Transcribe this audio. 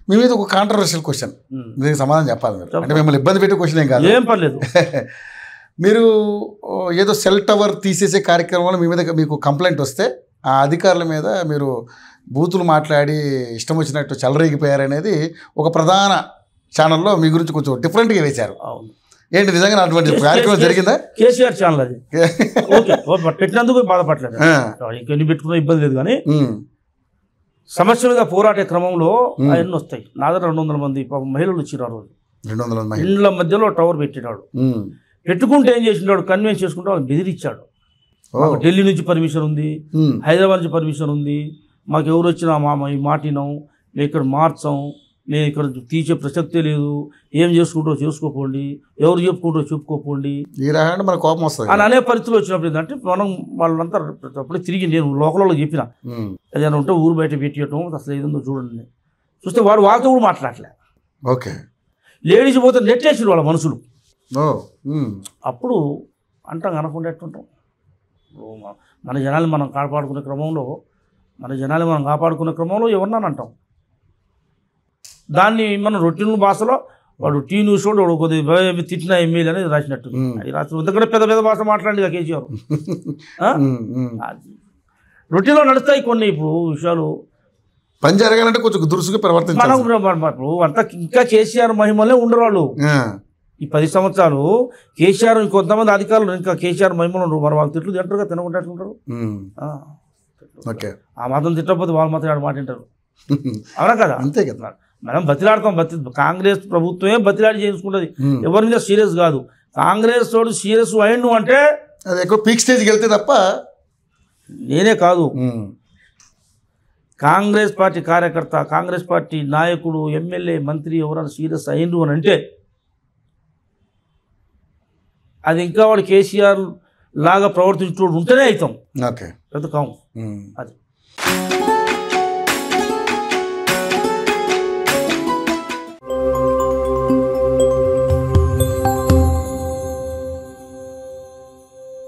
మీ మీద ఒక controversial question, దీనికి సమాధానం చెప్పాలి మీరు. అంటే మిమ్మల్ని ఇబ్బంది పెట్టే క్వశ్చన్ ఏం కాదు, ఏం పర్లేదు. మీరు ఏదో సెల్ టవర్ తీసేసే కార్యక్రమంలో మీ మీద మీకు కంప్లైంట్ వస్తే ఆ అధికారుల మీద మీరు బూతులు మాట్లాడి ఇష్టం వచ్చినట్టు చెలరేగిపోయారనేది ఒక ప్రధాన ఛానల్లో మీ గురించి కొంచెం డిఫరెంట్గా వేశారు. అవును, ఏంటి నిజంగా అటువంటి కార్యక్రమం జరిగిందా? కేసీఆర్ ఛానల్ అది. ఓకే, పెట్టినందుకు బాధపడలేదు, ఇంకెన్ని పెట్టుకున్న ఇబ్బంది లేదు. కానీ సమస్యలుగా పోరాటే క్రమంలో అవన్నీ వస్తాయి. నా దగ్గర 200 మంది మహిళలు వచ్చిన రోజు 200 ఇండ్ల మధ్యలో టవర్ పెట్టినాడు. పెట్టుకుంటే ఏం చేసినాడు, కన్విన్స్ చేసుకుంటే వాళ్ళకి బెదిరించాడు. మాకు ఢిల్లీ నుంచి పర్మిషన్ ఉంది, హైదరాబాద్ నుంచి పర్మిషన్ ఉంది, మాకు ఎవరు వచ్చినా ఈ మాటినాం, మేము ఇక్కడ మార్చాం, మేము ఇక్కడ తీసే ప్రసక్తే లేదు, ఏం చేసుకుంటో చేసుకోపోండి, ఎవరు చెప్పుకుంటో చెప్పుకోపోండి ఈ రకంగా మన కోపం వస్తుంది అని అనే పరిస్థితులు వచ్చినప్పుడు ఏంటంటే మనం వాళ్ళంతా అప్పుడే తిరిగి నేను లోకల్లో చెప్పిన ఏదైనా ఉంటే ఊరు బయట పెట్టేయటం అసలు ఏదో చూడండి. చూస్తే వాడు వాళ్ళతో కూడా మాట్లాడలే. ఓకే, లేడీస్ పోతే నెట్టేసి వాళ్ళ మనుషులు. అప్పుడు అంటాం అనకుండా ఎట్టుంటాం. మన జనాలు మనం కాపాడుకునే క్రమంలో ఎవరినా అంటాం. దాన్ని మనం రొటీన్ భాషలో వాడు టీ న్యూస్ వాడు కొద్దిగా తిట్టిన ఎమ్మెల్యే అనేది రాసినట్టు అది రాసిన ఎందుకంటే పెద్ద భాష మాట్లాడి కేసీఆర్. రొటీన్లో నడుస్తాయి కొన్ని ఇప్పుడు విషయాలు. పని జరగాలంటే కొంచెం దురుసుగా ప్రవర్తించాలి. ఇప్పుడు అంతా ఇంకా కేసీఆర్ మహిమలే ఉండరు వాళ్ళు. ఈ 10 సంవత్సరాలు కేసీఆర్ కొంతమంది అధికారులు ఇంకా కేసీఆర్ మహిమలు ఉండరు. మరి వాళ్ళు తిట్లు తింటారుగా, తినకుండా ఎట్లుంటారు? ఆ మాత్రం తిట్టకపోతే వాళ్ళు మాత్రం మాట తింటారు. అవునా కదా? అంతే కదా. మనం బతిలాడతాం. కాంగ్రెస్ ప్రభుత్వమే బతిలాడి చేసుకుంటుంది, ఎవరి మీద సీరియస్ కాదు. కాంగ్రెస్ తోడు సీరియస్ అయ్యిండు అంటే అది ఎక్కువ పీక్ స్టేజ్కి వెళ్తే తప్ప. నేనే కాదు, కాంగ్రెస్ పార్టీ కార్యకర్త, కాంగ్రెస్ పార్టీ నాయకుడు, ఎమ్మెల్యే, మంత్రి ఎవరైనా సీరియస్ అయ్యిండు అని అంటే అది ఇంకా వాడు కేసీఆర్ లాగా ప్రవర్తించు ఉంటేనే అవుతాం. ఓకే, పెద్ద కాము అది.